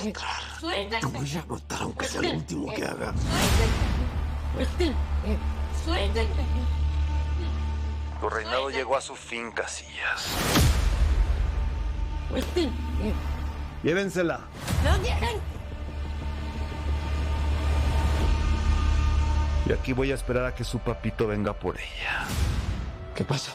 entrar. Suéltame. Te voy a matar aunque sea lo último que haga. Suéltame. Tu reinado llegó a su fin, Casillas. Llévensela. ¡No dejen! Y aquí voy a esperar a que su papito venga por ella. ¿Qué pasa?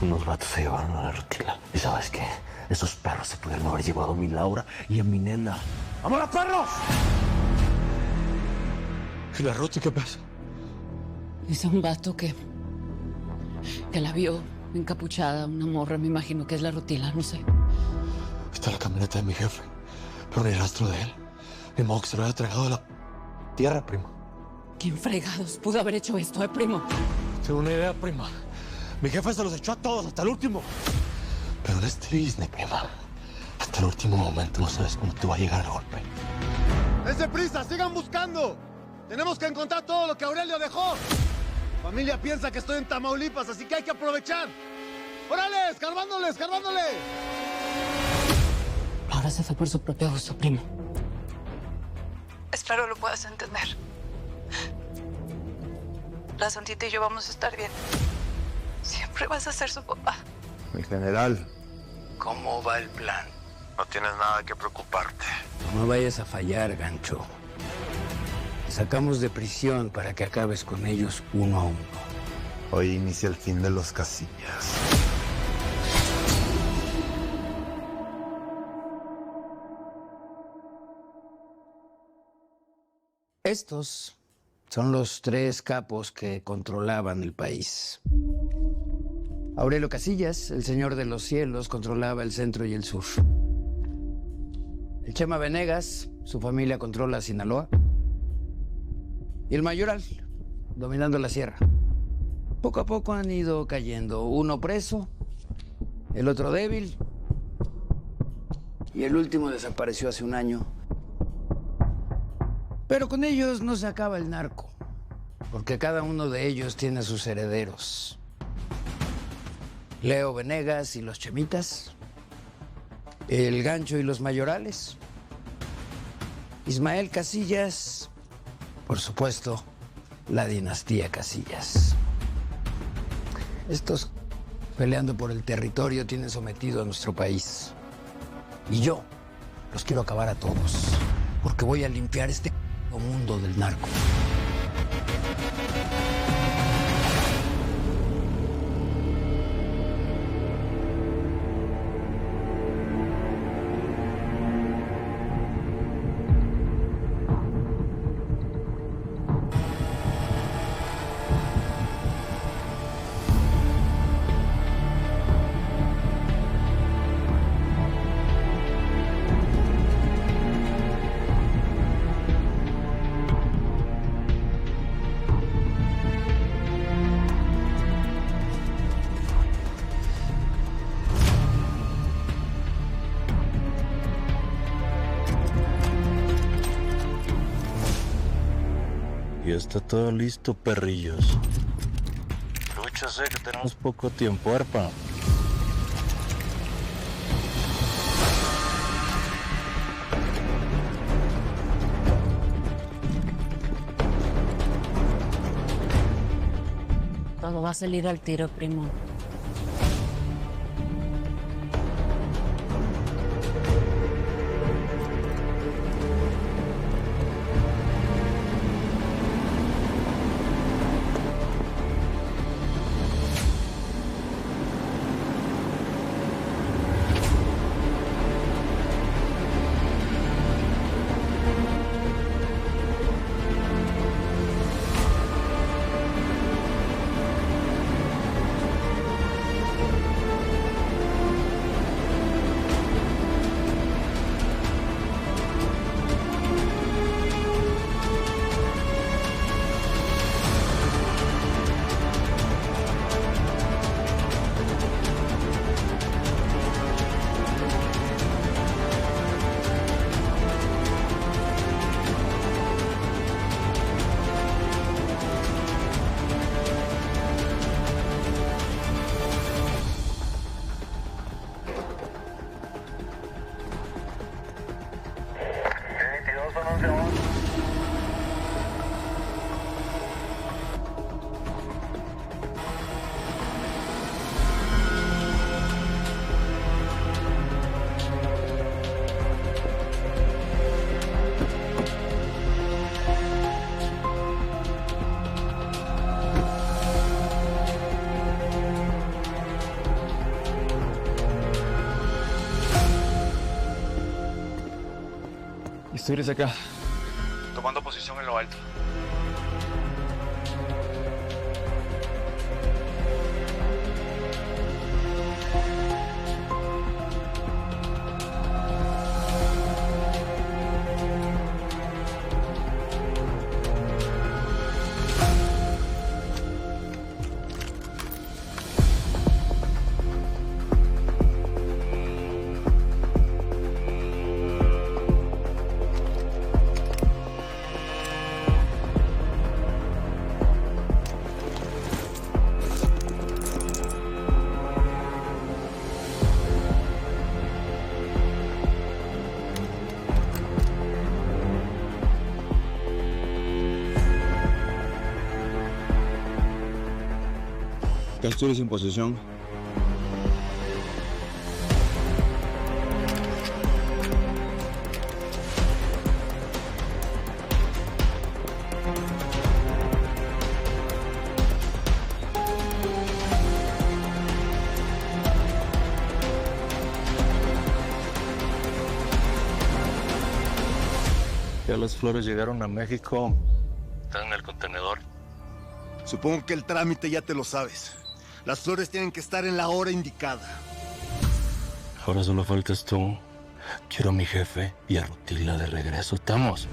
Unos vatos se llevaron a la Rutila. ¿Y sabes qué? Esos perros se pudieron haber llevado a mi Laura y a mi nena. ¡Vamos a perros! ¿Y la Ruti qué pasa? Es un vato que la vio encapuchada, una morra, me imagino que es la Rutila, no sé. Está la camioneta de mi jefe, pero ni rastro de él. Ni modo que se lo haya tragado de la tierra, prima. ¿Quién fregados pudo haber hecho esto, primo? Tengo una idea, prima. Mi jefe se los echó a todos, hasta el último. Pero en este business, prima, hasta el último momento no sabes cómo te va a llegar el golpe. ¡Dense prisa! ¡Sigan buscando! Tenemos que encontrar todo lo que Aurelio dejó. Familia piensa que estoy en Tamaulipas, así que hay que aprovechar. ¡Órale! ¡Escarbándole, escarbándole! Ahora se fue por su propio gusto, primo. Espero lo puedas entender. La Santita y yo vamos a estar bien. Siempre vas a ser su papá. Mi general, ¿cómo va el plan? No tienes nada que preocuparte. No vayas a fallar, Gancho. Te sacamos de prisión para que acabes con ellos uno a uno. Hoy inicia el fin de los Casillas. Estos son los tres capos que controlaban el país. Aurelio Casillas, el señor de los cielos, controlaba el centro y el sur. El Chema Venegas, su familia controla Sinaloa. Y el Mayoral, dominando la sierra. Poco a poco han ido cayendo. Uno preso, el otro débil, y el último desapareció hace un año. Pero con ellos no se acaba el narco, porque cada uno de ellos tiene sus herederos. Leo Venegas y los Chemitas, el Gancho y los Mayorales, Ismael Casillas, por supuesto, la dinastía Casillas. Estos, peleando por el territorio, tienen sometido a nuestro país. Y yo los quiero acabar a todos, porque voy a limpiar este mundo del narco. Ya está todo listo, perrillos. Lúchase que tenemos poco tiempo, arpa. Todo va a salir al tiro, primo. Estoy acá. Tomando posición en lo alto. Castures en posesión. Ya las flores llegaron a México. Están en el contenedor. Supongo que el trámite ya te lo sabes. Las flores tienen que estar en la hora indicada. Ahora solo faltas tú. Quiero a mi jefe y a Rutila de regreso. ¿Estamos?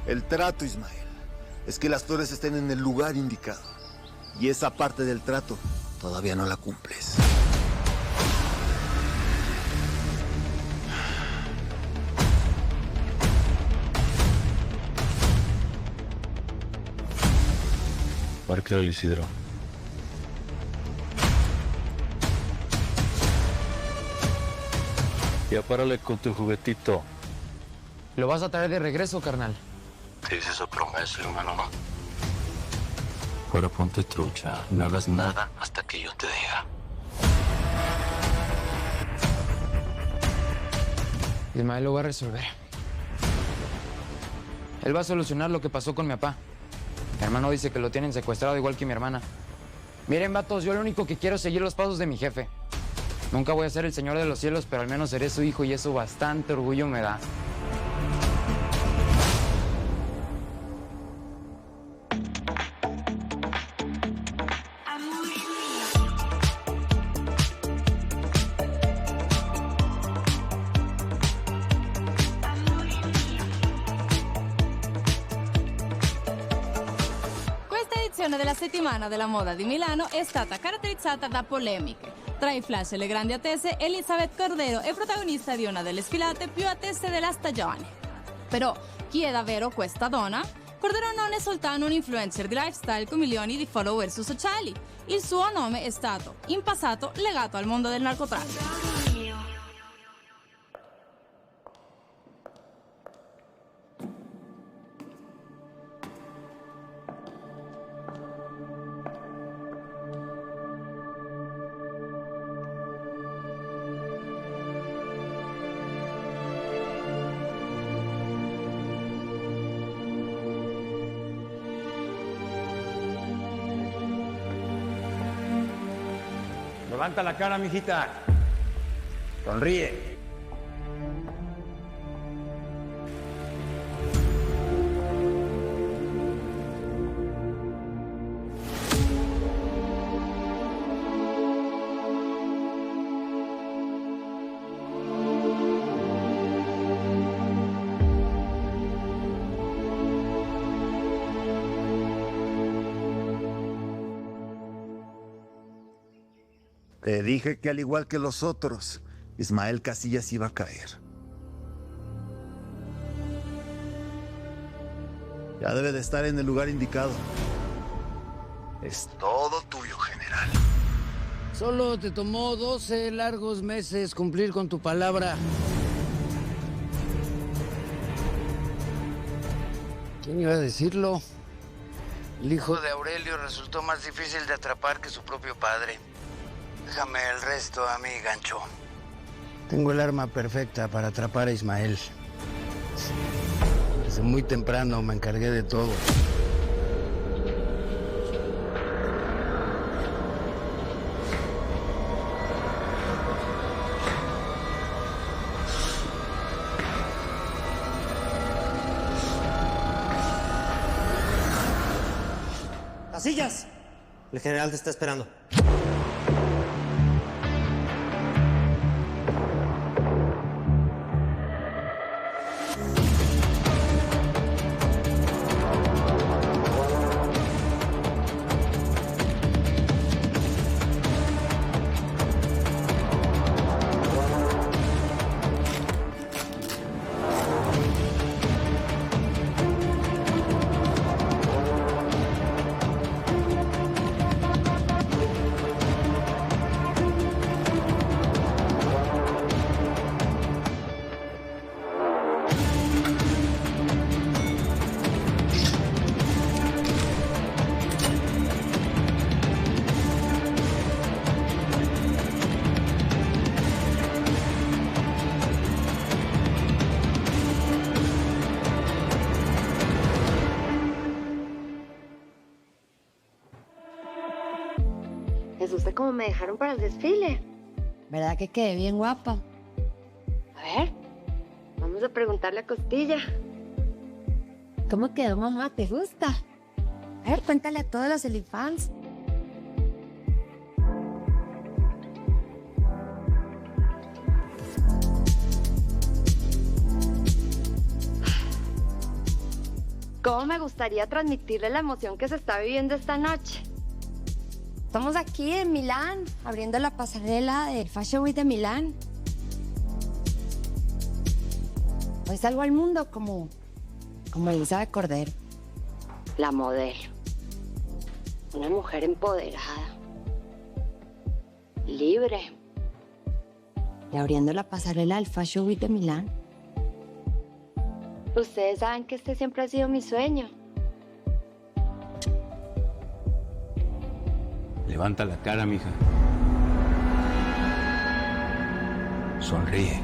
El trato, Ismael, es que las flores estén en el lugar indicado. Y esa parte del trato todavía no la cumples. Parque del Isidro. Ya párale con tu juguetito. ¿Lo vas a traer de regreso, carnal? Te hice esa promesa, hermano, ¿no? Ahora ponte trucha. No hagas nada hasta que yo te diga. Ismael lo va a resolver. Él va a solucionar lo que pasó con mi papá. Mi hermano dice que lo tienen secuestrado igual que mi hermana. Miren, vatos, yo lo único que quiero es seguir los pasos de mi jefe. Nunca voy a ser el señor de los cielos, pero al menos seré su hijo y eso bastante orgullo me da. Della settimana della moda di Milano è stata caratterizzata da polemiche. Tra i flash e le grandi attese, Elizabeth Cordero è protagonista di una delle sfilate più attese della stagione. Però, chi è davvero questa donna? Cordero non è soltanto un influencer di lifestyle con milioni di follower su sociali. Il suo nome è stato, in passato, legato al mondo del narcotraffico. Levanta la cara, mijita. Sonríe. Te dije que al igual que los otros, Ismael Casillas iba a caer. Ya debe de estar en el lugar indicado. Es todo tuyo, general. Solo te tomó 12 largos meses cumplir con tu palabra. ¿Quién iba a decirlo? El hijo de Aurelio resultó más difícil de atrapar que su propio padre. Déjame el resto a mí, gancho. Tengo el arma perfecta para atrapar a Ismael. Desde muy temprano me encargué de todo. ¡Casillas! El general te está esperando. ¿Usted cómo me dejaron para el desfile? ¿Verdad que quedé bien guapa? A ver, vamos a preguntarle a Costilla. ¿Cómo quedó, mamá? ¿Te gusta? A ver, cuéntale a todos los elefants. ¿Cómo me gustaría transmitirle la emoción que se está viviendo esta noche? Estamos aquí en Milán, abriendo la pasarela del Fashion Week de Milán. Hoy salgo al mundo como Elizabeth Cordero, la modelo. Una mujer empoderada, libre. Y abriendo la pasarela del Fashion Week de Milán. Ustedes saben que este siempre ha sido mi sueño. Levanta la cara, mija. Sonríe.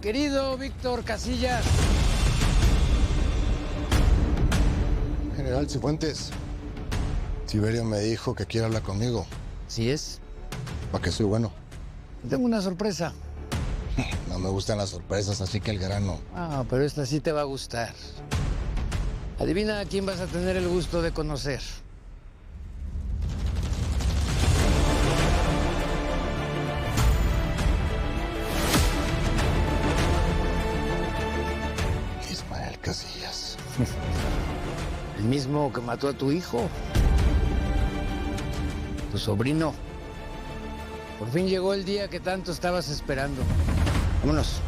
Querido Víctor Casillas. General Cifuentes, Tiberio me dijo que quiere hablar conmigo. ¿Sí es? ¿Para qué soy bueno? Tengo una sorpresa. No me gustan las sorpresas, así que el grano. Ah, pero esta sí te va a gustar. Adivina a quién vas a tener el gusto de conocer. Casillas. El mismo que mató a tu hijo. Tu sobrino. Por fin llegó el día que tanto estabas esperando. Vámonos.